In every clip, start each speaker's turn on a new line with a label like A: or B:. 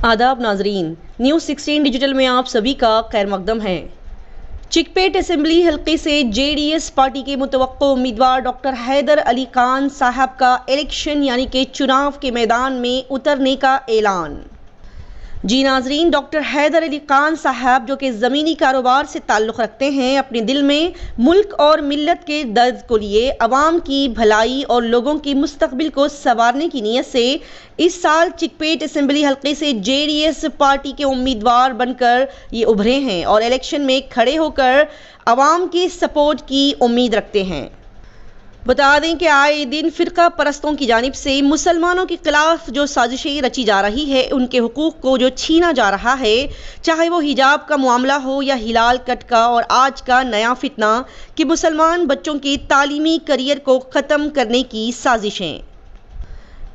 A: आदाब नाजरीन, news 16 digital में आप सभी का खैर मकदम है। चिकपेट असेंबली हल्के से जेडीएस पार्टी के मुतवक्को उम्मीदवार डॉक्टर हैदर अली खान साहब का इलेक्शन यानी कि चुनाव के मैदान में उतरने का ऐलान। जी नाजरीन, डॉक्टर हैदर अली खान साहब जो कि ज़मीनी कारोबार से ताल्लुक़ रखते हैं, अपने दिल में मुल्क और मिल्लत के दर्द को लिए अवाम की भलाई और लोगों की मुस्तकबिल को संवारने की नीयत से इस साल चिकपेट असेंबली हल्के से जेडीएस पार्टी के उम्मीदवार बनकर ये उभरे हैं और इलेक्शन में खड़े होकर अवाम की सपोर्ट की उम्मीद रखते हैं। बता दें कि आए दिन फ़िरका परस्तों की जानिब से मुसलमानों के खिलाफ जो साजिशें रची जा रही है, उनके हुकूक को जो छीना जा रहा है, चाहे वो हिजाब का मामला हो या हिलाल कट का और आज का नया फितना कि मुसलमान बच्चों के तालीमी करियर को ख़त्म करने की साजिशें।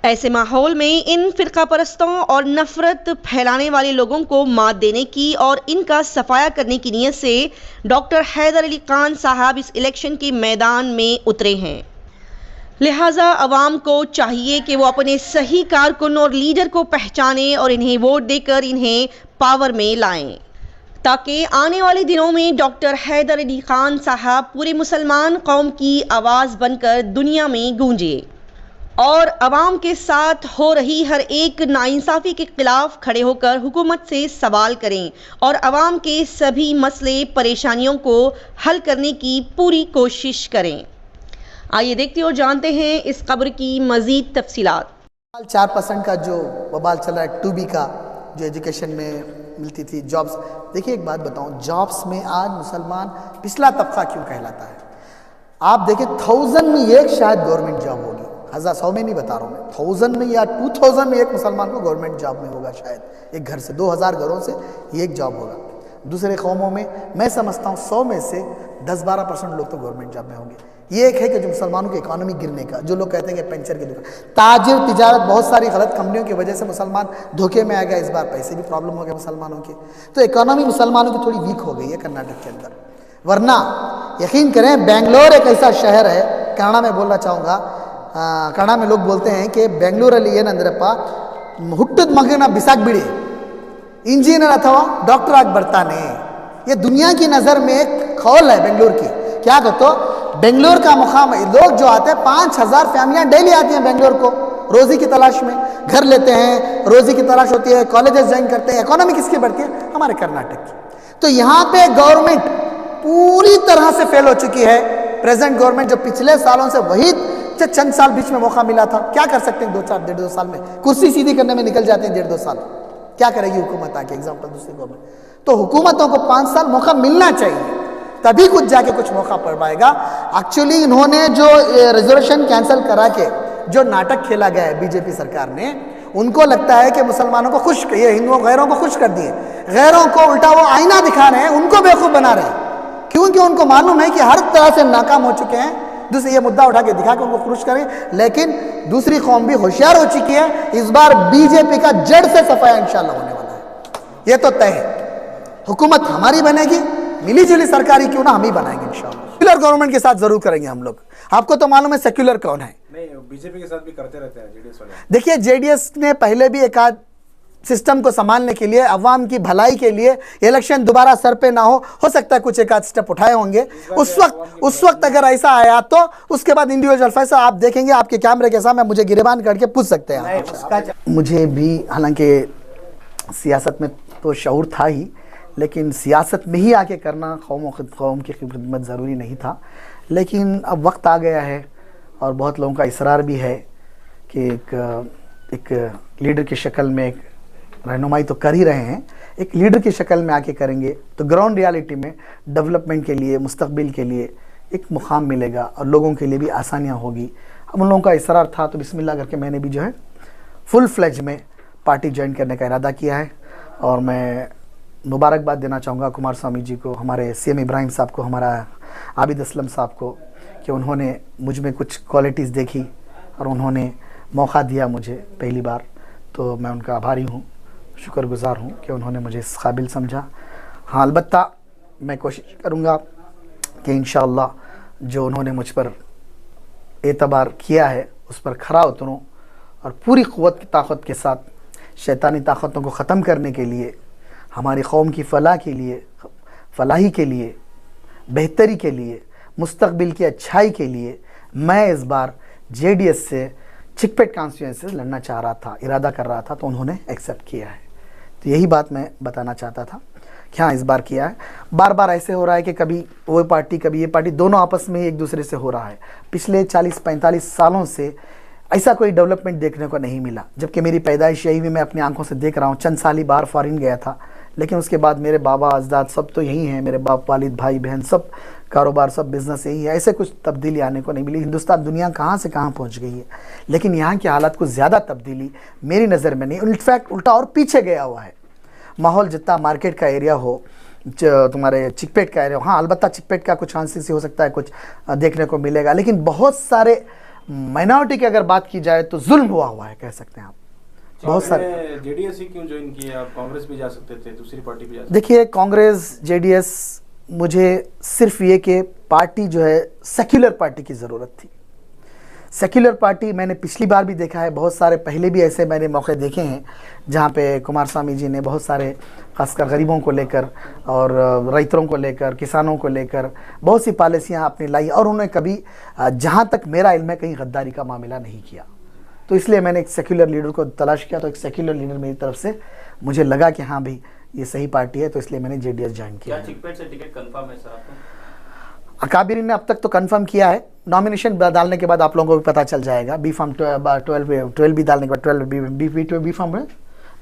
A: ऐसे माहौल में इन फ़िरका परस्तों और नफ़रत फैलाने वाले लोगों को मात देने की और इनका सफाया करने की नीयत से डॉक्टर हैदर अली खान साहब इस इलेक्शन के मैदान में उतरे हैं। लिहाजा अवाम को चाहिए कि वो अपने सही कारकुन और लीडर को पहचानें और इन्हें वोट देकर इन्हें पावर में लाएं, ताकि आने वाले दिनों में डॉक्टर हैदर अली खान साहब पूरे मुसलमान कौम की आवाज़ बनकर दुनिया में गूंजे और अवाम के साथ हो रही हर एक नाइंसाफ़ी के खिलाफ खड़े होकर हुकूमत से सवाल करें और अवाम के सभी मसले परेशानियों को हल करने की पूरी कोशिश करें। आइए देखते और जानते हैं इस खबर की मज़ीद तफसीलात।
B: 4% का जो बवाल चल रहा है 2B का, जो एजुकेशन में मिलती थी जॉब्स। देखिए एक बात बताऊं, जॉब्स में आज मुसलमान पिछला तबका क्यों कहलाता है। आप देखें 1000 में एक शायद गवर्नमेंट जॉब होगी, 100 में नहीं बता रहा हूँ मैं, 1000 में या 2000 में एक मुसलमान को गवर्नमेंट जॉब में होगा। शायद एक घर से 2000 घरों से एक जॉब होगा। दूसरे कौमों में मैं समझता हूँ 100 में से 10-12% लोग तो गवर्नमेंट जॉब में होंगे। ये एक है कि जो मुसलमानों की इकोनॉमी गिरने का, जो लोग कहते हैं कि पेंचर की दुकान, ताजिर तिजारत, बहुत सारी गलत कंपनियों की वजह से मुसलमान धोखे में आ गया। इस बार पैसे भी प्रॉब्लम हो गया मुसलमानों की, तो इकोनॉमी मुसलमानों की थोड़ी वीक हो गई है कर्नाटक के अंदर। वरना यकीन करें, बेंगलोर एक ऐसा शहर है, कन्नड़ा में बोलना चाहूँगा, कन्नड़ा में लोग बोलते हैं कि बेंगलूರಲ್ಲಿ ಏನಂದ್ರಪ್ಪ ಹುಟ್ಟಿದ ಮಗನ ಬಿಸಾಕ್ಬಿಡಿ, इंजीनियर अथवा डॉक्टर आग ಬರ್ತಾನೆ। ये दुनिया की नज़र में एक खौल है बेंगलुरु की। क्या कहते हो, बेंगलुरु का मुकाम, लोग जो आते हैं 5000 फैमिलियाँ डेली आती हैं बेंगलुरु को रोज़ी की तलाश में, घर लेते हैं, रोज़ी की तलाश होती है, कॉलेजेस ज्वाइन करते हैं। इकोनॉमी किसकी बढ़ती है? हमारे कर्नाटक की। तो यहाँ पे गवर्नमेंट पूरी तरह से फेल हो चुकी है। प्रेजेंट गवर्नमेंट जो पिछले सालों से वही चंद साल बीच में मौका मिला था, क्या कर सकते हैं? 2-4 साल में कुर्सी सीधी करने में निकल जाते हैं। 1.5-2 साल क्या करेगी हुकूमत आके? एग्जाम्पल दूसरी गवर्नमेंट। तो हुकूमतों को 5 साल मौका मिलना चाहिए, तभी कुछ जाके कुछ मौका पड़ पाएगा। एक्चुअली इन्होंने जो रिजर्वेशन कैंसिल करा के जो नाटक खेला गया है बीजेपी सरकार ने, उनको लगता है कि मुसलमानों को खुश, ये हिंदुओं गैरों को खुश कर दिए, गैरों को उल्टा वो आईना दिखा रहे हैं, उनको बेवकूफ़ बना रहे हैं, क्योंकि उनको मालूम है कि हर तरह से नाकाम हो चुके हैं। दूसरे ये मुद्दा उठा के दिखा के उनको खुश करें, लेकिन दूसरी कौम भी होशियार हो चुकी है। इस बार बीजेपी का जड़ से सफाया इंशाल्लाह होने वाला है, ये तो तय है। हुकूमत हमारी बनेगी, मिली जुली सरकारी क्यों ना, हम ही बनाएंगे इंशाल्लाह। सेक्युलर गवर्नमेंट के साथ जरूर करेंगे हम लोग। आपको तो मालूम है सेक्युलर कौन है?
C: नहीं, बीजेपी के साथ भी करते रहते हैं जेडीएस वाले।
B: देखिए जेडीएस ने पहले भी एक आध सिस्टम को संभालने के लिए, अवाम की भलाई के लिए, इलेक्शन दोबारा सर पे ना हो सकता है कुछ एक आध स्टेप उठाए होंगे। उस वक्त अगर ऐसा आया तो उसके बाद इंडिविजुअल फैसला आप देखेंगे, आपके कैमरे के सामने मुझे गिरेबान करके पूछ सकते हैं। मुझे भी हालांकि सियासत में तो शऊर था ही, लेकिन सियासत में ही आके करना कौम की खिदमत ज़रूरी नहीं था। लेकिन अब वक्त आ गया है और बहुत लोगों का इसरार भी है कि एक लीडर की शक्ल में एक रहनुमाई तो कर ही रहे हैं, एक लीडर की शक्ल में आके करेंगे तो ग्राउंड रियलिटी में डेवलपमेंट के लिए, मुस्तकबिल के लिए एक मुकाम मिलेगा और लोगों के लिए भी आसानियाँ होगी। अब उन लोगों का इसरार था तो बिस्मिल्लाह करके मैंने भी जो है फुल फ्लेज में पार्टी ज्वाइन करने का इरादा किया है। और मैं मुबारकबाद देना चाहूँगा कुमार स्वामी जी को, हमारे सीएम इब्राहिम साहब को, हमारा आबिद असलम साहब को, कि उन्होंने मुझ में कुछ क्वालिटीज़ देखी और उन्होंने मौका दिया मुझे पहली बार। तो मैं उनका आभारी हूँ, शुक्रगुज़ार हूँ कि उन्होंने मुझे इस काबिल समझा। हाँ, अलबत्ता मैं कोशिश करूँगा कि इंशाअल्लाह जो उन्होंने मुझ पर एतबार किया है उस पर खरा उतरूँ और पूरी क़ुव्वत की ताकत के साथ शैतानी ताकतों को ख़त्म करने के लिए, हमारी कौम की फलाह के लिए, फलाही के लिए, बेहतरी के लिए, मुस्तकबिल की अच्छाई के लिए मैं इस बार जेडीएस से चिकपेट कॉन्स्टिट्यूंसी से लड़ना चाह रहा था, इरादा कर रहा था, तो उन्होंने एक्सेप्ट किया है। तो यही बात मैं बताना चाहता था कि हाँ, इस बार किया है। बार बार ऐसे हो रहा है कि कभी वो पार्टी कभी ये पार्टी, दोनों आपस में एक दूसरे से हो रहा है। पिछले 40-45 सालों से ऐसा कोई डेवलपमेंट देखने को नहीं मिला, जबकि मेरी पैदाइश यही भी मैं अपनी आंखों से देख रहा हूँ। चंद साल ही बाहर फॉरेन गया था, लेकिन उसके बाद मेरे बाबा अजदाद सब तो यही हैं, मेरे बाप वालिद भाई बहन सब कारोबार सब बिज़नेस यही है। ऐसे कुछ तब्दीली आने को नहीं मिली। हिंदुस्तान दुनिया कहाँ से कहाँ पहुँच गई है, लेकिन यहाँ की हालात कुछ ज़्यादा तब्दीली मेरी नज़र में नहीं, इनफैक्ट उल्टा और पीछे गया हुआ है। माहौल जितना मार्केट का एरिया हो, तुम्हारे चिकपेट का एरिया हो, हाँ अलबत्ता चिकपेट का कुछ चांसेस हो सकता है, कुछ देखने को मिलेगा, लेकिन बहुत सारे माइनॉरिटी की अगर बात की जाए तो जुल्म हुआ है, कह सकते हैं आप। बहुत सारे
C: जेडीएस ही क्यों ज्वाइन किए? आप कांग्रेस भी जा सकते थे, दूसरी पार्टी भी जा सकते।
B: देखिए, कांग्रेस जेडीएस मुझे सिर्फ ये कि पार्टी जो है सेक्युलर पार्टी की ज़रूरत थी। सेक्युलर पार्टी मैंने पिछली बार भी देखा है, बहुत सारे पहले भी ऐसे मैंने मौके देखे हैं जहाँ पे कुमारस्वामी जी ने बहुत सारे खासकर गरीबों को लेकर और रैतरों को लेकर, किसानों को लेकर बहुत सी पॉलिसियाँ अपनी लाई, और उन्होंने कभी जहाँ तक मेरा इल्म है कहीं गद्दारी का मामला नहीं किया। तो इसलिए मैंने एक सेक्युलर लीडर को तलाश किया, तो एक सेक्युलर लीडर मेरी तरफ से मुझे लगा कि हाँ भाई ये सही पार्टी है, तो इसलिए मैंने जेडीएस ज्वाइन किया।
D: क्या चिकपेट से टिकट कंफर्म है सर आपको?
B: अकाबिरी ने अब तक तो कंफर्म किया है, नॉमिनेशन डालने के बाद आप लोगों को भी पता चल जाएगा। बी फॉर्म 12 भी डालने के बाद 12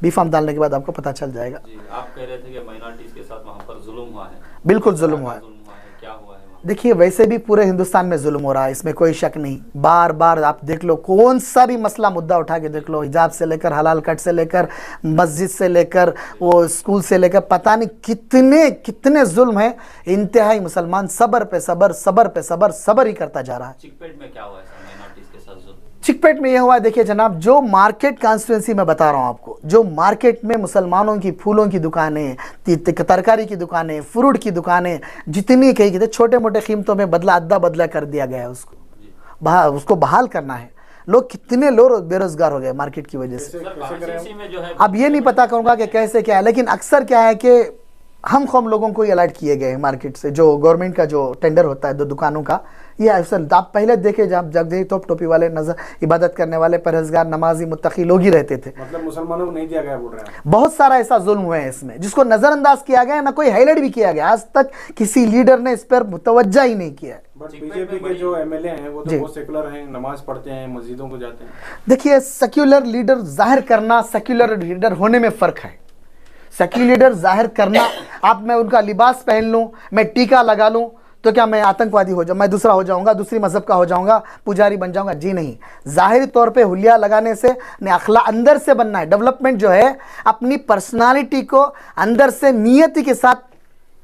B: बी फॉर्म डालने के बाद आपको पता चल जाएगा।
D: जी, आप कह रहे थे कि माइनॉरिटीज के साथ वहाँ पर जुल्म हुआ है।
B: बिल्कुल जुल्म हुआ है।
D: क्या हुआ है वहाँ?
B: देखिए, वैसे भी पूरे हिंदुस्तान में जुल्म हो रहा है, इसमें कोई शक नहीं। बार बार आप देख लो, कौन सा भी मसला मुद्दा उठा के देख लो, हिजाब से लेकर हलाल कट से लेकर मस्जिद से लेकर वो स्कूल से लेकर, पता नहीं कितने कितने जुल्म है। इंतहाई मुसलमान सबर पे सबर, सबर पे सबर, सबर ही करता जा रहा है।
D: चिकपेट में क्या हुआ है सर माइनॉरिटीज के साथ जुल्म?
B: चिकपेट में यह हुआ, देखिए जनाब, जो मार्केट कॉन्स्टिट्यूंसी में बता रहा हूं आपको, जो मार्केट में मुसलमानों की फूलों की दुकानें, तरकारी की दुकानें, फ्रूट की दुकानें, जितनी कही छोटे मोटे कीमतों में बदला अद्दा बदला कर दिया गया है, उसको बहाल करना है। लोग कितने लोग बेरोजगार हो गए मार्केट की वजह से। अब ये नहीं पता कहूँगा कि कैसे क्या है, लेकिन अक्सर क्या है कि हम लोगों को अलर्ट किए गए हैं मार्केट से, जो गवर्नमेंट का जो टेंडर होता है दो दुकानों का, ये अक्सर आप पहले देखे जब जगदही तोप टोपी वाले नजर इबादत करने वाले परहेजगार नमाजी मुत्तकी लोग ही रहते थे।
C: मतलब मुसलमानों को नहीं दिया गया बोल रहे हैं।
B: बहुत सारा ऐसा जुल्म हुआ है इसमें, जिसको नजरअंदाज किया गया, ना कोई हाईलाइट भी किया गया। आज तक किसी लीडर ने इस पर मुतवज्जा ही नहीं किया है।
C: बट बीजेपी के जो एमएलए हैं वो तो बहुत सेकुलर हैं, नमाज पढ़ते हैं, मस्जिदों को जाते हैं।
B: देखिए, सेक्युलर लीडर जाहिर करना, सेक्युलर लीडर होने में फर्क है। सेक्युलर लीडर जाहिर करना, आप मैं उनका लिबास पहन लूं, मैं टीका लगा लूं, तो क्या मैं आतंकवादी हो जाऊँ, मैं दूसरा हो जाऊंगा, दूसरी मजहब का हो जाऊंगा, पुजारी बन जाऊंगा? जी नहीं। जाहिरी तौर पे हुलिया लगाने से नहीं, अखला अंदर से बनना है। डेवलपमेंट जो है, अपनी पर्सनालिटी को अंदर से नियति के साथ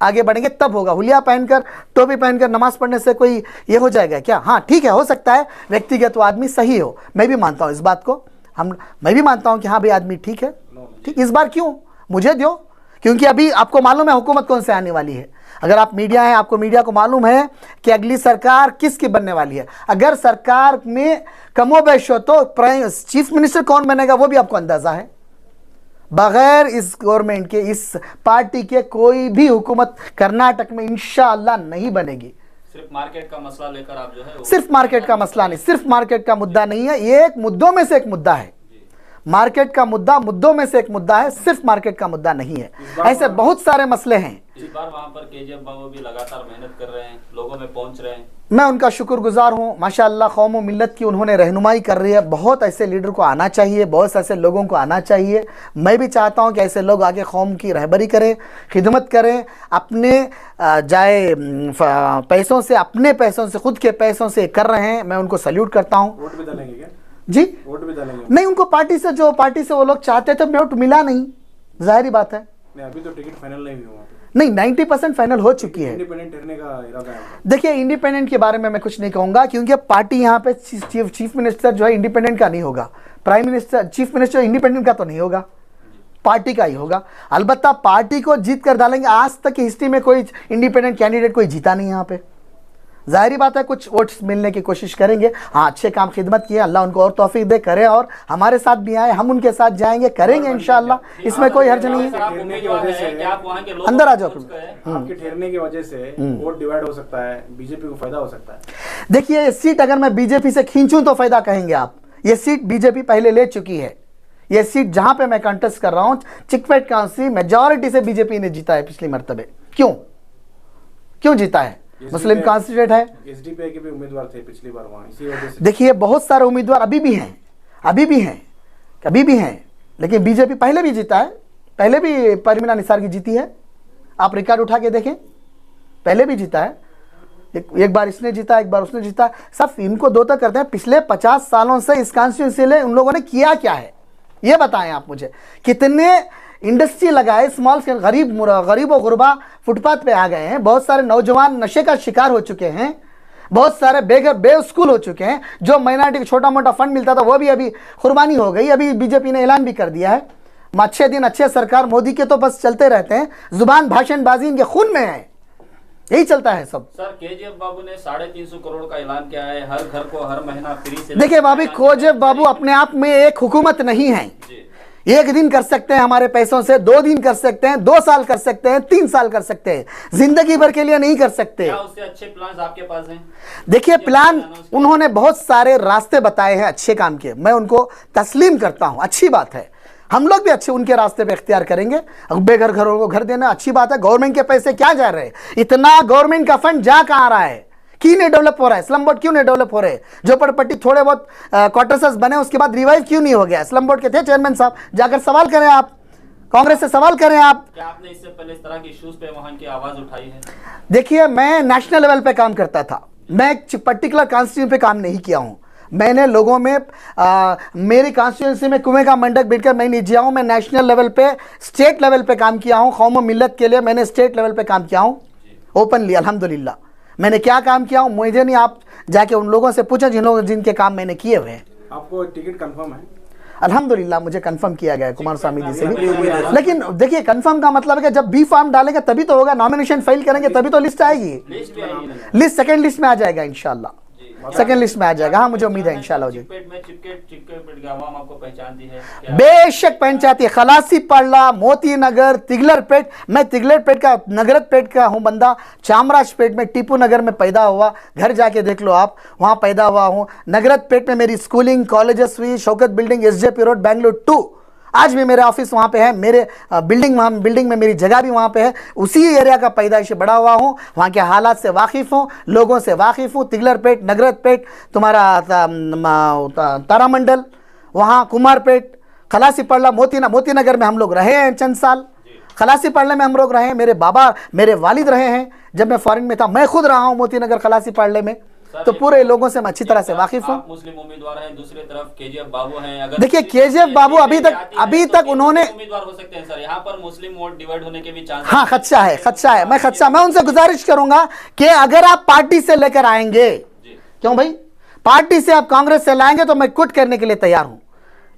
B: आगे बढ़ेंगे तब होगा। हुलिया पहनकर, टोपी पहनकर नमाज पढ़ने से कोई ये हो जाएगा क्या? हाँ ठीक है, हो सकता है व्यक्तिगत वो आदमी सही हो, मैं भी मानता हूँ इस बात को। मैं भी मानता हूँ कि हाँ भाई आदमी ठीक है, ठीक। इस बार क्यों मुझे दो, क्योंकि अभी आपको मालूम है हुकूमत कौन से आने वाली है। अगर आप मीडिया हैं, आपको मीडिया को मालूम है कि अगली सरकार किसकी बनने वाली है। अगर सरकार में कमोबेश हो तो चीफ मिनिस्टर कौन बनेगा वो भी आपको अंदाजा है। बगैर इस गवर्नमेंट के, इस पार्टी के, कोई भी हुकूमत कर्नाटक में इंशाअल्लाह नहीं बनेगी।
D: सिर्फ मार्केट का मसला लेकर आप जो है,
B: सिर्फ मार्केट का मसला नहीं, सिर्फ मार्केट का मुद्दा नहीं है, ये एक मुद्दों में से एक मुद्दा है। मार्केट का मुद्दा मुद्दों में से एक मुद्दा है, सिर्फ मार्केट का मुद्दा नहीं है। ऐसे बहुत सारे मसले हैं।
D: इस बार वहाँ पर केजीएफ बाबू भी लगातार मेहनत कर रहे हैं, लोगों में पहुंच रहे हैं।
B: मैं उनका शुक्रगुजार हूँ। माशाअल्लाह कौम व मिल्लत की उन्होंने रहनुमाई कर रही है। बहुत ऐसे लीडर को आना चाहिए, बहुत ऐसे लोगों को आना चाहिए। मैं भी चाहता हूँ कि ऐसे लोग आगे कौम की रहबरी करें, खिदमत करें, अपने जाए पैसों से, अपने पैसों से, खुद के पैसों से कर रहे हैं। मैं उनको सल्यूट करता हूँ।
C: वोट भी डालेंगे क्या?
B: जी,
C: वोट भी डालेंगे?
B: नहीं, उनको पार्टी से, जो पार्टी से वो लोग चाहते थे, वोट मिला नहीं, जाहिर बात है।
C: नहीं, अभी तो टिकट फाइनल नहीं हुआ।
B: नहीं, 90% फाइनल हो चुकी है।
C: इंडिपेंडेंट ठहरने का इरादा है?
B: देखिए, इंडिपेंडेंट के बारे में मैं कुछ नहीं कहूंगा, क्योंकि पार्टी यहाँ पे चीफ मिनिस्टर जो है इंडिपेंडेंट का नहीं होगा। Prime minister, chief minister independent का तो नहीं होगा, पार्टी का ही होगा। अलबत्ता पार्टी को जीत कर डालेंगे। आज तक की हिस्ट्री में कोई इंडिपेंडेंट कैंडिडेट कोई जीता नहीं यहाँ पे। जाहिर बात है कुछ वोट्स मिलने की कोशिश करेंगे। हाँ, अच्छे काम खिदमत किए, अल्लाह उनको और तौफीक दे, करें और हमारे साथ भी आए, हम उनके साथ जाएंगे, करेंगे इंशाअल्लाह, इसमें कोई हर्ज नहीं है। अंदर आ जाओ।
C: आपके ठहरने की वजह से वोट डिवाइड हो सकता है, बीजेपी को फायदा हो सकता है।
B: देखिए, ये सीट अगर मैं बीजेपी से खींचूं तो फायदा कहेंगे आप। ये सीट बीजेपी पहले ले चुकी है। ये सीट जहां पे मैं कंटेस्ट कर रहा हूं, चिकपेट काउंसिल मेजॉरिटी से बीजेपी ने जीता है पिछली मर्तबे। क्यों जीता है? मुस्लिम कॉन्स्टिट्यूट है,
C: एसडीपीआई के भी उम्मीदवार थे पिछली बार वहां, इसी वजह से।
B: देखिए बहुत सारे उम्मीदवार अभी भी हैं, लेकिन बीजेपी पहले भी जीता है, पहले भी परवीन निसार की जीती है। आप रिकॉर्ड उठा के देखें, पहले भी जीता है, एक बार इसने जीता, एक बार उसने जीता। सब इनको दो तो करते हैं। पिछले 50 सालों से इस कॉन्स्टिट्यूंसी में उन लोगों ने किया क्या है, ये बताएं आप मुझे। कितने इंडस्ट्री लगाए, स्मॉल स्केल, गरीबों गुरबा फुटपाथ पे आ गए हैं, बहुत सारे नौजवान नशे का शिकार हो चुके हैं, बहुत सारे बेघर बेस्कूल हो चुके हैं। जो माइनॉरिटी को छोटा मोटा फंड मिलता था वो भी अभी कुर्बानी हो गई। अभी बीजेपी ने ऐलान भी कर दिया है, अच्छे दिन अच्छे सरकार मोदी के तो बस चलते रहते हैं, जुबान भाषणबाजी इनके खून में है, यही चलता है सब।
D: सर, केजीएफ बाबू ने 350 करोड़ का ऐलान किया है, हर घर को हर महीना फ्री से।
B: देखिए भाभी, केजीएफ बाबू अपने आप में एक हुकूमत नहीं है। एक दिन कर सकते हैं हमारे पैसों से, 2 दिन कर सकते हैं, 2 साल कर सकते हैं, 3 साल कर सकते हैं, जिंदगी भर के लिए नहीं कर सकते।
D: क्या उससे अच्छे प्लान आपके पास हैं?
B: देखिए, प्लान उन्होंने बहुत सारे रास्ते बताए हैं अच्छे काम के, मैं उनको तस्लीम करता हूं, अच्छी बात है। हम लोग भी अच्छे उनके रास्ते पे इख्तियार करेंगे। बेघर घरों को घर देना अच्छी बात है। गवर्नमेंट के पैसे क्या जा रहे हैं? इतना गवर्नमेंट का फंड जा कहां रहा है? क्यों नहीं डेवलप हो रहा है? स्लम बोर्ड क्यों नहीं डेवलप हो रहे? झोपड़पट्टी थोड़े बहुत क्वार्टर्स बने, उसके बाद रिवाइव क्यों नहीं हो गया? स्लम बोर्ड के थे चेयरमैन साहब, जाकर सवाल करें आप, कांग्रेस से सवाल करें आप।
D: क्या आपने इससे पहले इस तरह की इश्यूज पे वहां की आवाज उठाई है?
B: देखिए, मैं नेशनल लेवल पे काम करता था, मैं एक पर्टिकुलर कॉन्स्टिट्यूंसी पे काम नहीं किया हूं। मैंने लोगों में मेरी कॉन्स्टिट्यूंसी में कुएं का मंडक बिठकर मैं नहीं जिया हूं। मैं नेशनल लेवल पे, स्टेट लेवल पे काम किया हूं। कौम और मिल्लत के लिए मैंने स्टेट लेवल पे काम किया हूं ओपनली, अल्हम्दुलिल्लाह। मैंने क्या काम किया हूं मुझे नहीं, आप जाके उन लोगों से पूछें जिनके काम मैंने किए हुए हैं।
C: आपको टिकट कंफर्म है?
B: अल्हम्दुलिल्लाह मुझे कंफर्म किया गया है कुमार स्वामी जी से भी। लेकिन देखिए, कंफर्म का मतलब है कि जब बी फॉर्म डालेंगे तभी तो होगा, नॉमिनेशन फाइल करेंगे तभी तो लिस्ट आएगी। लिस्ट सेकंड लिस्ट में आ जाएगा इंशाल्लाह, सेकंड लिस्ट में आ जाएगा। हाँ, मुझे उम्मीद है इंशाल्लाह।
D: चिकपेट आवाम आपको पहचानती है?
B: बेशक पहचानती है। खलासी पड़ला, मोती नगर, तिगलरपेट। मैं तिगलरपेट का, नगरत पेट का हूँ बंदा। चामराजपेट में, टीपू नगर में पैदा हुआ, घर जाके देख लो आप, वहाँ पैदा हुआ हूँ। नगरत पेट में मेरी स्कूलिंग, कॉलेजेस हुई, Shaukat building, SJP road, Bengaluru 2। आज भी मेरे ऑफिस वहाँ पे है, मेरे बिल्डिंग में मेरी जगह भी वहाँ पे है। उसी एरिया का पैदाइश बड़ा हुआ हूँ, वहाँ के हालात से वाकिफ़ हूँ, लोगों से वाकिफ़ हूँ। तिगलरपेट, नगरतपेट, तुम्हारा तारामंडल, वहाँ कुमारपेट, खलासी पड़ला, मोती नगर में हम लोग रहे हैं चंद साल। खलासी पड़ले में हम लोग रहे हैं, मेरे बाबा, मेरे वालिद रहे हैं जब मैं फॉरेन में था। मैं खुद रहा हूँ मोती नगर, खलासी पड़ले में, तो पूरे लोगों से मैं अच्छी तरह से वाकिफ हूँ।
D: मुस्लिम उम्मीदवार हैं, दूसरी तरफ केजीएफ बाबू हैं। अगर
B: देखिए, केजीएफ बाबू अभी तक उन्होंने
D: उम्मीदवार हो सकते हैं सर, यहाँ पर मुस्लिम वोट डिवाइड होने के भी चांस।
B: हाँ, खदशा है। मैं उनसे गुजारिश करूंगा कि अगर आप पार्टी से लेकर आएंगे, क्यों भाई, पार्टी से आप कांग्रेस से लाएंगे तो मैं क्विट करने के लिए तैयार हूं,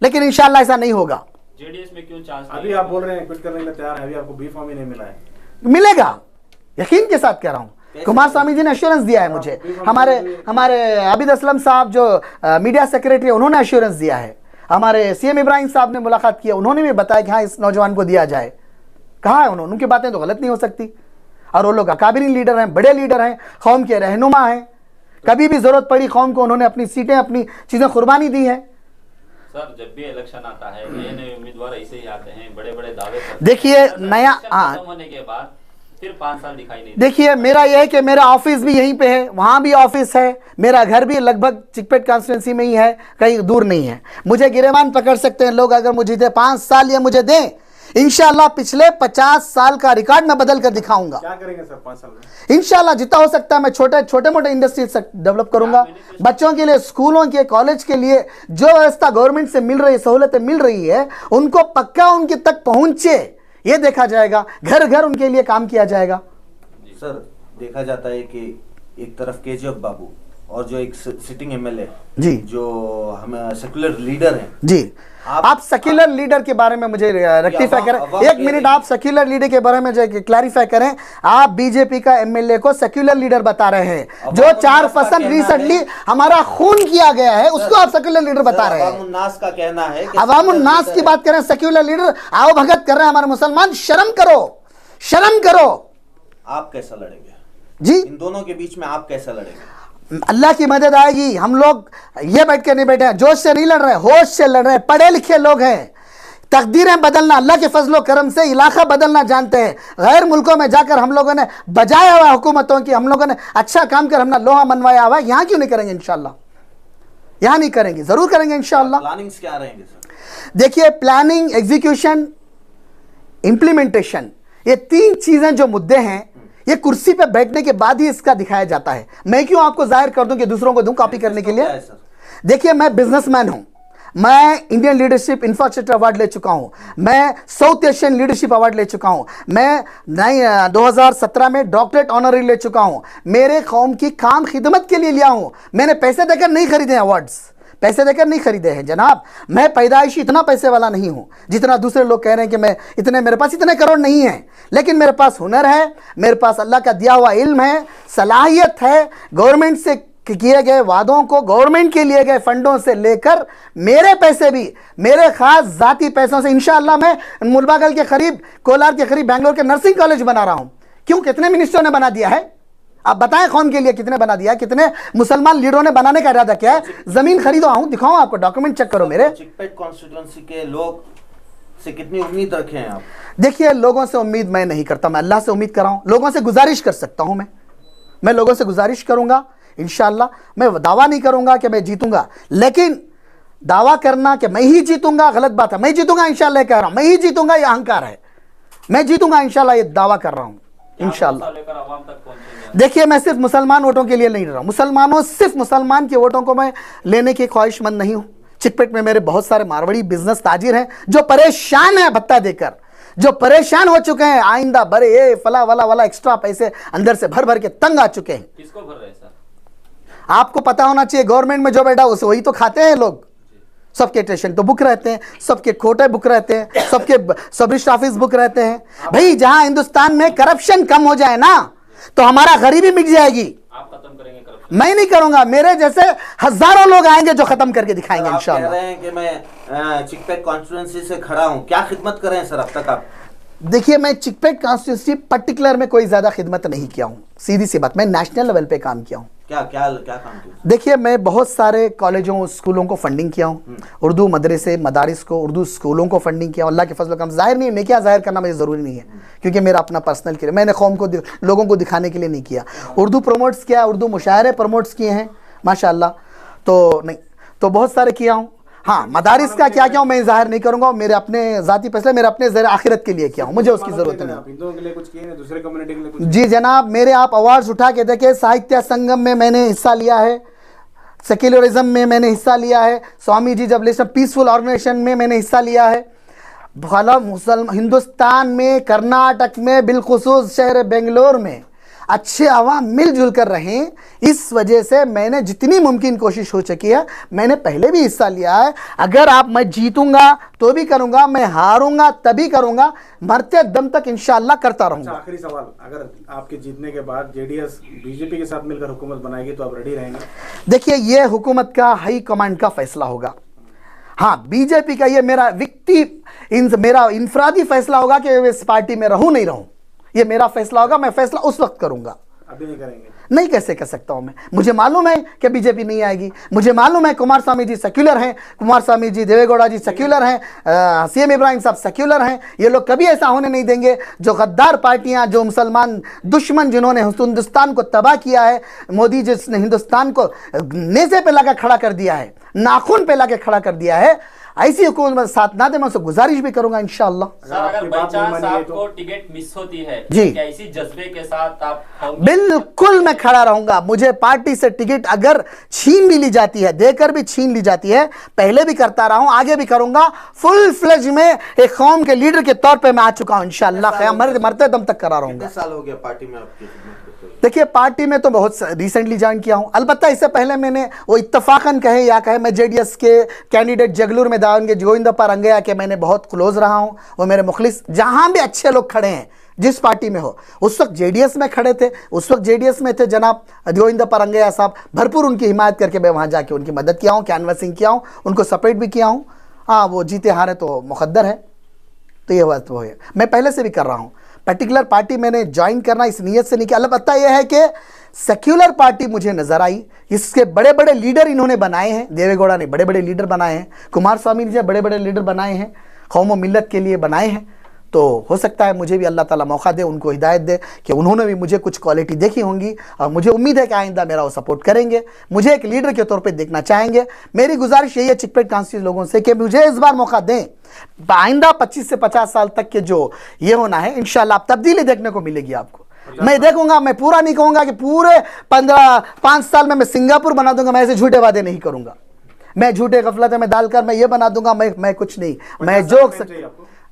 B: लेकिन इंशाल्लाह ऐसा नहीं होगा।
D: जेडीएस में क्यों चांस?
C: अभी आप बोल रहे हैं क्विट करने के लिए तैयार है, अभी आपको बी फॉर्म ही नहीं मिला है।
B: मिलेगा, यकीन के साथ कह रहा हूं। कुमार स्वामी जी ने एश्योरेंस दिया है मुझे। हमारे आबिद असलम साहब जो मीडिया सेक्रेटरी, उन्होंने एश्योरेंस दिया है। हमारे CM इब्राहिम साहब ने मुलाकात की, उन्होंने भी बताया कि हाँ, इस नौजवान को दिया जाए। कहा है उन्होंने, उनकी बातें तो गलत नहीं हो सकती। और वो लोग अकाबिरीन लीडर हैं, बड़े लीडर हैं, कौम के रहनुमा हैं। कभी भी जरूरत पड़ी कौम को उन्होंने अपनी सीटें, अपनी चीजें कुर्बानी दी है।
D: सर, जब भी इलेक्शन आता है, नए उम्मीदवार ऐसे ही आते हैं, बड़े बड़े दावे करते हैं।
B: देखिए, नया
D: होने के बाद फिर 5 साल दिखाई नहीं।
B: देखिए, मेरा यह है कि मेरा ऑफिस भी यहीं पे है, वहां भी ऑफिस है, मेरा घर भी लगभग चिकपेट कॉन्स्टिट्यूंसी में ही है, कहीं दूर नहीं है। मुझे गिरेबान पकड़ सकते हैं लोग, अगर मुझे 5 साल ये मुझे दें, इंशाल्लाह पिछले 50 साल का रिकॉर्ड मैं बदल कर दिखाऊंगा।
C: क्या करेंगे सर 5 साल में?
B: इंशाल्लाह जितना हो सकता है मैं छोटे मोटे इंडस्ट्रीज डेवलप करूंगा। बच्चों के लिए, स्कूलों के, कॉलेज के लिए जो व्यवस्था गवर्नमेंट से मिल रही, सहूलतें मिल रही है, उनको पक्का उनके तक पहुंचे, ये देखा जाएगा। घर घर उनके लिए काम किया जाएगा।
E: सर, देखा जाता है कि एक तरफ केजीएफ बाबू और जो एक सिटिंग एमएलए
B: जी
E: जो हम सेकुलर लीडर हैं
B: जी, आप सेक्युलर लीडर के बारे में मुझे रेक्टिफाई करें, एक मिनट। आप सेक्युलर लीडर के बारे में जो क्लैरिफाई करें, आप बीजेपी का एमएलए को सेक्युलर लीडर बता रहे हैं। जो 4% रिसेंटली हमारा खून किया गया है उसको आप सेक्युलर लीडर बता रहे हैं।
E: अवामुन्नास का कहना है कि
B: अवामुन्नास की बात करें, सेक्युलर लीडर आओ भगत कर रहे हैं हमारे मुसलमान। शर्म करो, शर्म करो।
E: आप कैसा लड़ेंगे
B: जी,
E: इन दोनों के बीच में, आप कैसा लड़ेंगे?
B: अल्लाह की मदद आएगी। हम लोग ये बैठ के नहीं बैठे हैं, जोश से नहीं लड़ रहे, होश से लड़ रहे हैं। पढ़े लिखे लोग हैं, तकदीरें बदलना, अल्लाह के फजलो करम से इलाका बदलना जानते हैं। गैर मुल्कों में जाकर हम लोगों ने बजाया हुआ हुकूमतों की, हम लोगों ने अच्छा काम कर हमने लोहा मनवाया हुआ, यहाँ क्यों नहीं करेंगे? इंशाल्लाह यहाँ नहीं करेंगे, जरूर करेंगे इंशाल्लाह।
E: प्लानिंग्स क्या रहेंगे सर?
B: देखिए, प्लानिंग, एग्जीक्यूशन, इंप्लीमेंटेशन, ये 3 चीजें जो मुद्दे हैं, ये कुर्सी पे बैठने के बाद ही इसका दिखाया जाता है। मैं क्यों आपको जाहिर कर दूं कि दूसरों को दूं कॉपी करने के लिए? देखिए, मैं बिजनेसमैन हूं, मैं इंडियन लीडरशिप इंफ्रास्ट्रक्चर अवार्ड ले चुका हूं, मैं साउथ एशियन लीडरशिप अवार्ड ले चुका हूं, मैं 2017 में डॉक्टरेट ऑनररी ले चुका हूं। मेरे कौम की काम खिदमत के लिए लिया हूं। मैंने पैसे देकर नहीं खरीदे अवार्ड्स, पैसे देकर नहीं खरीदे हैं जनाब। मैं पैदाइशी इतना पैसे वाला नहीं हूं जितना दूसरे लोग कह रहे हैं कि मैं इतने, मेरे पास इतने करोड़ नहीं है, लेकिन मेरे पास हुनर है, मेरे पास अल्लाह का दिया हुआ इल्म है, सलाहियत है। गवर्नमेंट से किए गए वादों को, गवर्नमेंट के लिए गए फंडों से लेकर मेरे पैसे भी, मेरे खास जाती पैसों से इंशाअल्लाह मैं मुलबागल के करीब, कोलार के करीब बेंगलोर के नर्सिंग कॉलेज बना रहा हूं। क्यों? कितने मिनिस्टरों ने बना दिया है? आप बताएं कौन के लिए कितने बना दिया? कितने मुसलमान लीडरों ने बनाने का इरादा किया है? जमीन खरीदो, आऊं दिखाऊं आपको, डॉक्यूमेंट चेक करो मेरे।
E: चिकपेट कॉन्स्टिट्यूएंसी के लोग से कितनी उम्मीद रखे हैं आप?
B: देखिए, लोगों से उम्मीद मैं नहीं करता, मैं अल्लाह से उम्मीद कर रहा हूं। लोगों से गुजारिश कर सकता हूं, मैं लोगों से गुजारिश करूंगा इंशाअल्लाह। मैं दावा नहीं करूंगा कि मैं जीतूंगा, लेकिन दावा करना कि मैं ही जीतूंगा गलत बात है। मैं जीतूंगा इंशाअल्लाह कह रहा हूं, मैं ही जीतूंगा, ये अहंकार है। मैं जीतूंगा इंशाअल्लाह, ये दावा कर रहा हूं इंशाअल्लाह। देखिए, मैं सिर्फ मुसलमान वोटों के लिए नहीं लड़ रहा हूं, मुसलमानों, सिर्फ मुसलमान के वोटों को मैं लेने की ख्वाहिशमंद नहीं हूं। चिकपेट में मेरे बहुत सारे मारवाड़ी बिजनेस ताजिर हैं जो परेशान है भत्ता देकर, जो परेशान हो चुके हैं। आइंदा भरे ये फला वाला वाला एक्स्ट्रा पैसे अंदर से भर भर के तंग आ चुके हैं।
D: किसको भर रहे हैं सर?
B: आपको पता होना चाहिए, गवर्नमेंट में जो बैठा उसे वही तो खाते हैं लोग। सबके स्टेशन तो बुक रहते हैं, सबके कोटे बुक रहते हैं, सबके सब रजिस्टर ऑफिस बुक रहते हैं। भाई, जहां हिंदुस्तान में करप्शन कम हो जाए ना, तो हमारा गरीबी मिट जाएगी।
D: आप खत्म करेंगे करप्शन?
B: मैं नहीं करूंगा, मेरे जैसे हजारों लोग आएंगे जो खत्म करके दिखाएंगे इंशाअल्लाह।
E: आप कह रहे हैं कि मैं चिकपेट कॉन्स्टिट्यूएंसी से खड़ा हूं, क्या खिदमत कर रहे हैं सर अब तक आप?
B: देखिए, मैं चिकपेट कॉन्स्टिट्यूंसी पर्टिकुलर में कोई ज्यादा खिदमत नहीं किया हूं, सीधी सी बात। मैं नेशनल लेवल पे काम किया हूं।
E: क्या क्या क्या काम किया?
B: देखिए, मैं बहुत सारे कॉलेजों, स्कूलों को फंडिंग किया हूँ, उर्दू मदरसे, मदारिस को, उर्दू स्कूलों को फंडिंग किया। अल्लाह के फजल कम जाहिर नहीं, नेकियां जाहिर करना मुझे ज़रूरी नहीं है, क्योंकि मेरा अपना पर्सनल के लिए, मैंने कौम को, लोगों को दिखाने के लिए नहीं किया। उर्दू प्रमोट्स किया, उर्दू मुशायरे प्रमोट्स किए हैं माशाअल्लाह। तो नहीं, तो बहुत सारे किया हूँ। हाँ, मदारिस का क्या क्या मैं जाहिर नहीं करूंगा, मेरे अपने जाती फैसले, मेरे अपने ज़र आखिरत के लिए किया हूँ, मुझे उसकी ज़रूरत नहीं।
C: हिंदुओं के लिए कुछ किए, दूसरे कम्युनिटी के लिए कुछ?
B: जी जनाब, मेरे आप अवार्ड्स उठा के देखे। साहित्य संगम में मैंने हिस्सा लिया है, सेक्युलरिज्म में मैंने हिस्सा लिया है, स्वामी जी जब लेसन पीसफुल ऑर्गेनाइजेशन में मैंने हिस्सा लिया है। भला हिंदुस्तान में, कर्नाटक में, बिलखुसूस शहर बेंगलोर में अच्छे आवाम मिलजुल कर रहें, इस वजह से मैंने जितनी मुमकिन कोशिश हो चुकी है, मैंने पहले भी हिस्सा लिया है। अगर आप, मैं जीतूंगा तो भी करूंगा, मैं हारूंगा तभी करूंगा, मरते दम तक इंशाअल्लाह करता रहूंगा।
C: आखिरी सवाल, अगर आपके जीतने के बाद जेडीएस बीजेपी के साथ मिलकर हुकूमत बनाएगी तो आप रेडी रहेंगे?
B: देखिए, ये हुकूमत का हाई कमांड का फैसला होगा। हाँ, बीजेपी का ये मेरा मेरा इनफरादी फैसला होगा कि मैं इस पार्टी में रहूं नहीं रहूं, ये मेरा फैसला होगा। मैं फैसला उस वक्त करूंगा,
C: अभी नहीं करेंगे?
B: नहीं, कैसे कर सकता हूं मैं? मुझे मालूम है कि बीजेपी नहीं आएगी, मुझे मालूम है कुमार स्वामी जी सेक्युलर हैं, कुमार स्वामी जी, देवेगौड़ा जी सेक्युलर हैं, सीएम इब्राहिम साहब सेक्युलर हैं। ये लोग कभी ऐसा होने नहीं देंगे। जो गद्दार पार्टियां, जो मुसलमान दुश्मन जिन्होंने हिंदुस्तान को तबाह किया है, मोदी जिसने हिंदुस्तान को नेज़े पे लगा खड़ा कर दिया है, नाखून पे लगा खड़ा कर दिया है, ऐसी हुकूमत साथ ना दे। मैं उससे गुजारिश भी करूंगा इंशाअल्लाह।
D: सर, अगर बाई चांस आपको टिकट मिस होती है
B: जी,
D: क्या इसी जज्बे के साथ आप?
B: बिल्कुल मैं खड़ा रहूंगा। मुझे पार्टी से टिकट अगर छीन भी ली जाती है, देकर भी छीन ली जाती है, पहले भी करता रहा हूं, आगे भी करूंगा। फुल फ्लेज में एक कौम के लीडर के तौर पे मैं आ चुका हूं इंशाअल्लाह। मरते दम तक करा रहूंगा।
E: कितने साल हो गया पार्टी में आपकी खिदमत करते हुए?
B: देखिए पार्टी में तो बहुत रिसेंटली ज्वाइन किया हूं, अलबत्ता इससे पहले मैंने वो इत्तफाकन कहे या कहे मैं जेडीएस के कैंडिडेट जगलूर में दावन के गोविंदप्पा रंगैया के मैंने बहुत क्लोज रहा हूं। वो मेरे मुखलिस, जहां भी अच्छे लोग खड़े हैं जिस पार्टी में हो, उस वक्त जेडीएस में खड़े थे, उस वक्त जेडीएस में थे जनाब गोविंदप्पा रंगैया साहब, भरपूर उनकी हिमायत करके मैं वहां जाके उनकी मदद किया हूँ, कैनवसिंग किया हूँ, उनको सपोर्ट भी किया हूँ। हाँ, वो जीते हारे तो मुकद्दर है, तो ये बात वो है। मैं पहले से भी कर रहा हूँ, पर्टिकुलर पार्टी मैंने ज्वाइन करना इस नीयत से नहीं किया। अलबत्ता यह है कि सेक्युलर पार्टी मुझे नजर आई, इसके बड़े बड़े लीडर इन्होंने बनाए हैं, देवेगौड़ा ने बड़े बड़े लीडर बनाए हैं, कुमार स्वामी ने बड़े बड़े लीडर बनाए हैं, कौम व मिल्लत के लिए बनाए हैं। तो हो सकता है मुझे भी अल्लाह ताला मौका दे, उनको हिदायत दे कि उन्होंने भी मुझे कुछ क्वालिटी देखी होंगी और मुझे उम्मीद है कि आइंदा मेरा वो सपोर्ट करेंगे, मुझे एक लीडर के तौर पे देखना चाहेंगे। मेरी गुजारिश यही है चिकपेट कांस्टिट्यूंसी लोगों से कि मुझे इस बार मौका दें, आइंदा 25 से 50 साल तक के जो ये होना है इंशाल्लाह तब्दीली देखने को मिलेगी आपको। मैं देखूंगा, मैं पूरा नहीं कहूंगा कि पूरे 5 साल में मैं सिंगापुर बना दूंगा, मैं ऐसे झूठे वादे नहीं करूंगा, मैं झूठे गफलत में डालकर मैं ये बना दूंगा, मैं कुछ नहीं, मैं जो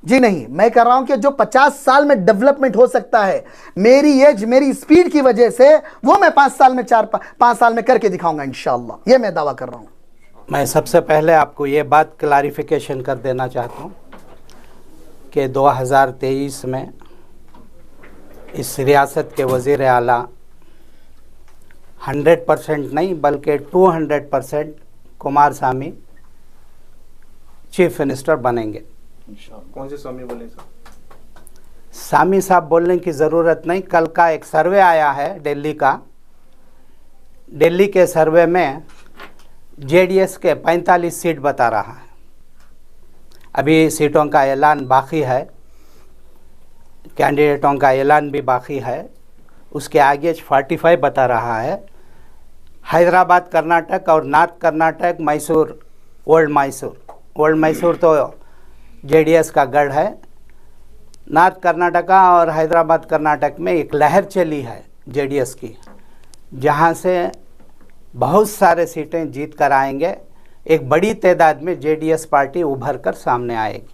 B: जी नहीं, मैं कर रहा हूं कि जो 50 साल में डेवलपमेंट हो सकता है मेरी एज मेरी स्पीड की वजह से, वो मैं 5 साल में 5 साल में करके दिखाऊंगा इंशाअल्लाह, ये मैं दावा कर रहा हूं।
F: मैं सबसे पहले आपको ये बात क्लारिफिकेशन कर देना चाहता हूँ कि 2023 में इस रियासत के वज़ीर आला 100% नहीं बल्कि 200% कुमार स्वामी चीफ मिनिस्टर बनेंगे।
C: कौन से स्वामी बोले सर?
F: स्वामी साहब बोलने की ज़रूरत नहीं, कल का एक सर्वे आया है दिल्ली का, दिल्ली के सर्वे में जेडीएस के 45 सीट बता रहा है, अभी सीटों का ऐलान बाकी है, कैंडिडेटों का ऐलान भी बाकी है, उसके आगे 45 बता रहा है। हैदराबाद कर्नाटक और नॉर्थ कर्नाटक मैसूर, ओल्ड मैसूर तो जेडीएस का गढ़ है। नॉर्थ कर्नाटका और हैदराबाद कर्नाटक में एक लहर चली है जेडीएस की, जहां से बहुत सारे सीटें जीत कर आएंगे, एक बड़ी तादाद में जेडीएस पार्टी उभर कर सामने आएगी।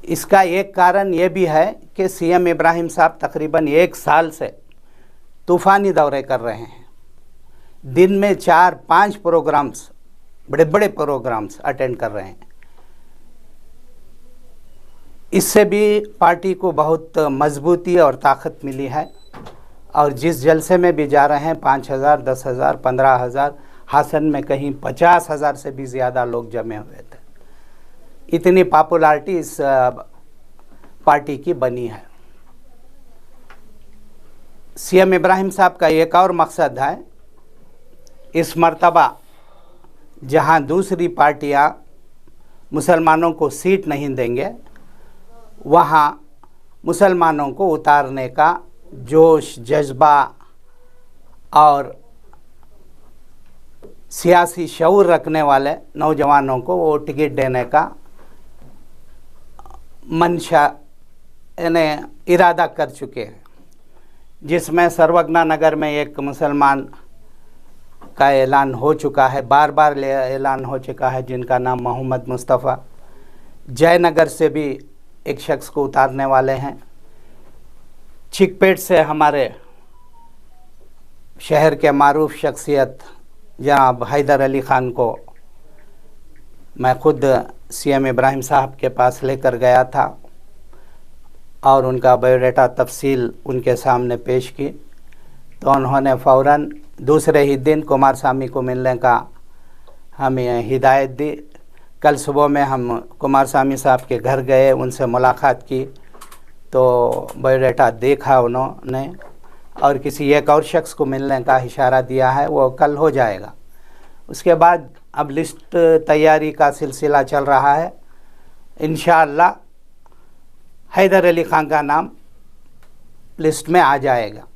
F: इसका एक कारण ये भी है कि सीएम इब्राहिम साहब तकरीबन 1 साल से तूफ़ानी दौरे कर रहे हैं, दिन में 4-5 प्रोग्राम्स, बड़े बड़े प्रोग्राम्स अटेंड कर रहे हैं। इससे भी पार्टी को बहुत मजबूती और ताकत मिली है, और जिस जलसे में भी जा रहे हैं 5,000, 10,000, 15,000, हासन में कहीं 50,000 से भी ज़्यादा लोग जमे हुए थे। इतनी पॉपुलैरिटी इस पार्टी की बनी है। सीएम इब्राहिम साहब का एक और मकसद है, इस मर्तबा जहां दूसरी पार्टियां मुसलमानों को सीट नहीं देंगे, वहां मुसलमानों को उतारने का जोश, जज्बा और सियासी शऊर रखने वाले नौजवानों को वो टिकट देने का मंशा यानी इरादा कर चुके हैं, जिसमें सर्वज्ञा नगर में एक मुसलमान का ऐलान हो चुका है, बार बार ऐलान हो चुका है, जिनका नाम मोहम्मद मुस्तफ़ा। जयनगर से भी एक शख्स को उतारने वाले हैं। चिकपेट से हमारे शहर के मारूफ शख्सियत जनाब हैदर अली ख़ान को मैं ख़ुद सीएम इब्राहिम साहब के पास लेकर गया था और उनका बायोडाटा तफसील उनके सामने पेश की, तो उन्होंने फ़ौरन दूसरे ही दिन कुमार स्वामी को मिलने का हमें हिदायत दी। कल सुबह में हम कुमार स्वामी साहब के घर गए, उनसे मुलाकात की, तो बायोडाटा देखा उन्होंने और किसी एक और शख्स को मिलने का इशारा दिया है, वो कल हो जाएगा। उसके बाद अब लिस्ट तैयारी का सिलसिला चल रहा है। इंशाअल्लाह हैदर अली ख़ान का नाम लिस्ट में आ जाएगा।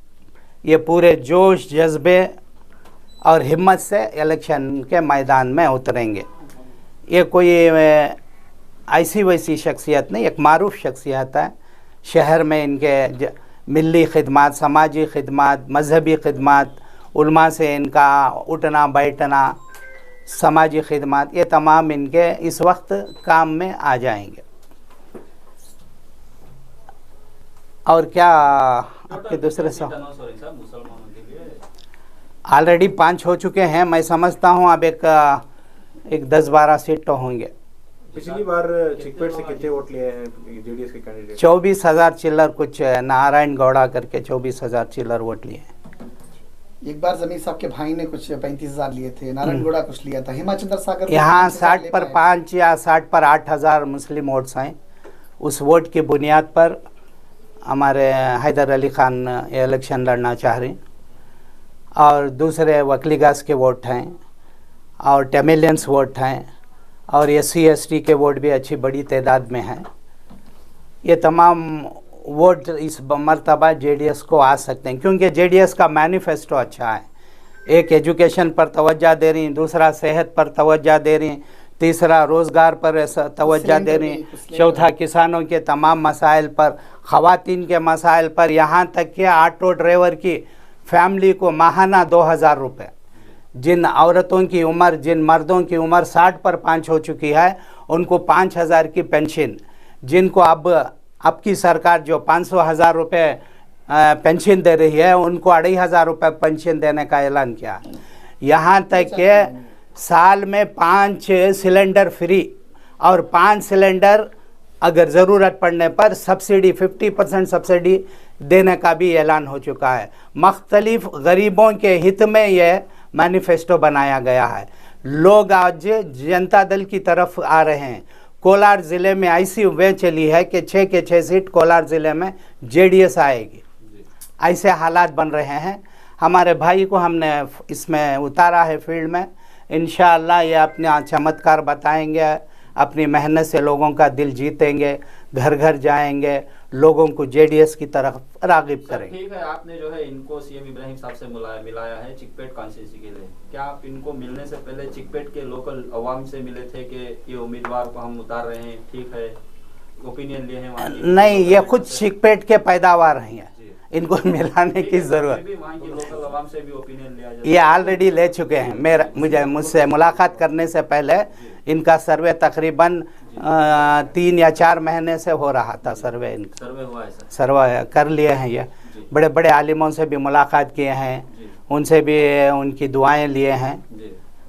F: ये पूरे जोश, जज्बे और हिम्मत से इलेक्शन के मैदान में उतरेंगे। ये कोई ऐसी वैसी शख्सियत नहीं, एक मारूफ शख्सियत है। शहर में इनके मिली खिदमात, समाजी खिदमात, मजहबी खिदमात, उलमा से इनका उठना बैठना, समाजी खिदमात, ये तमाम इनके इस वक्त काम में आ जाएंगे। और क्या आपके दूसरे सवाल?
D: अनाउंस हो रही साहब मुसलमानों के लिए।
F: ऑलरेडी 5 हो चुके हैं। मैं समझता हूँ अब एक 10-12 सीट तो होंगे।
C: पिछली बार चिकपेट से कितने वोट लिए हैं जेडीएस के कैंडिडेट?
F: 24,000 चिल्लर कुछ नारायण गौड़ा करके 24,000 चिल्लर वोट लिए।
B: एक बार जमीर साहब के भाई ने कुछ 35,000 लिए थे, नारायण गौड़ा कुछ लिया था, हेमाचंद्र सागर
F: यहाँ 60 पर 5 या 60 पर 8,000 मुस्लिम वोट्स हैं। उस वोट की बुनियाद पर हमारे हैदर अली खान इलेक्शन लड़ना चाह रहे, और दूसरे वकलीगास के वोट हैं और टेमिलियंस वोट हैं और SC/ST के वोट भी अच्छी बड़ी तादाद में हैं। ये तमाम वोट इस मरतबा जेडीएस को आ सकते हैं, क्योंकि जेडीएस का मैनिफेस्टो अच्छा है। एक एजुकेशन पर तवज्जो दे रही, दूसरा सेहत पर तवज्जो दे रही, तीसरा रोज़गार पर तवज्जो दे रही, चौथा किसानों के तमाम मसाइल पर, ख़वातीन के मसाइल पर, यहाँ तक कि ऑटो ड्राइवर की फैमिली को माहाना 2,000 रुपये, जिन औरतों की उम्र, जिन मर्दों की उम्र 60 पर 5 हो चुकी है, उनको 5,000 की पेंशन, जिनको अब की सरकार जो 500,000 रुपये पेंशन दे रही है, उनको 2,500 रुपये पेंशन देने का ऐलान किया। यहाँ तक कि साल में 5 सिलेंडर फ्री और 5 सिलेंडर अगर ज़रूरत पड़ने पर सब्सिडी 50% सब्सिडी देने का भी ऐलान हो चुका है। मुख्तलिफ गरीबों के हित में यह मैनिफेस्टो बनाया गया है। लोग आज जनता दल की तरफ आ रहे हैं। कोलार ज़िले में ऐसी वे चली है कि 6 के 6 सीट कोलार ज़िले में जेडीएस आएगी। ऐसे हालात बन रहे हैं। हमारे भाई को हमने इसमें उतारा है फील्ड में। इंशाअल्लाह ये अपना चमत्कार बताएंगे, अपनी मेहनत से लोगों का दिल जीतेंगे, घर घर जाएंगे, लोगों को जेडीएस की तरफ राग़िब करेंगे।
D: ठीक है, आपने जो है इनको सीएम इब्राहिम साहब से मिलाया है चिकपेट कॉन्स्टिट्यूंसी के लिए। क्या आप इनको मिलने से पहले चिकपेट के लोकल अवाम से मिले थे कि ये उम्मीदवार को हम उतार रहे हैं, ठीक है, ओपिनियन लिए हैं वहाँ की?
F: नहीं, ये खुद चिकपेट के पैदावार हैं, इनको मिलाने की जरूरत।
D: लोकल अवाम से भी ओपिनियन लिया जाए?
F: ये ऑलरेडी ले चुके हैं। मुझसे मुलाकात करने से पहले इनका सर्वे तकरीबन 3 या 4 महीने से हो रहा था। सर्वे इनका
D: हुआ है सर?
F: सर्वे कर लिए हैं। ये बड़े बड़े आलिमों से भी मुलाकात किए हैं, उनसे भी उनकी दुआएं लिए हैं।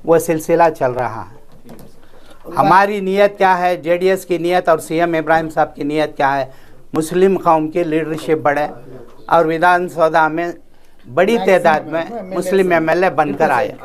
F: वो सिलसिला चल रहा है। हमारी नीयत क्या है, जेडीएस की नीयत और सीएम इब्राहिम साहब की नीयत क्या है? मुस्लिम कौम की लीडरशिप बढ़े और विधानसभा में बड़ी तादाद में मुस्लिम MLA बनकर आए।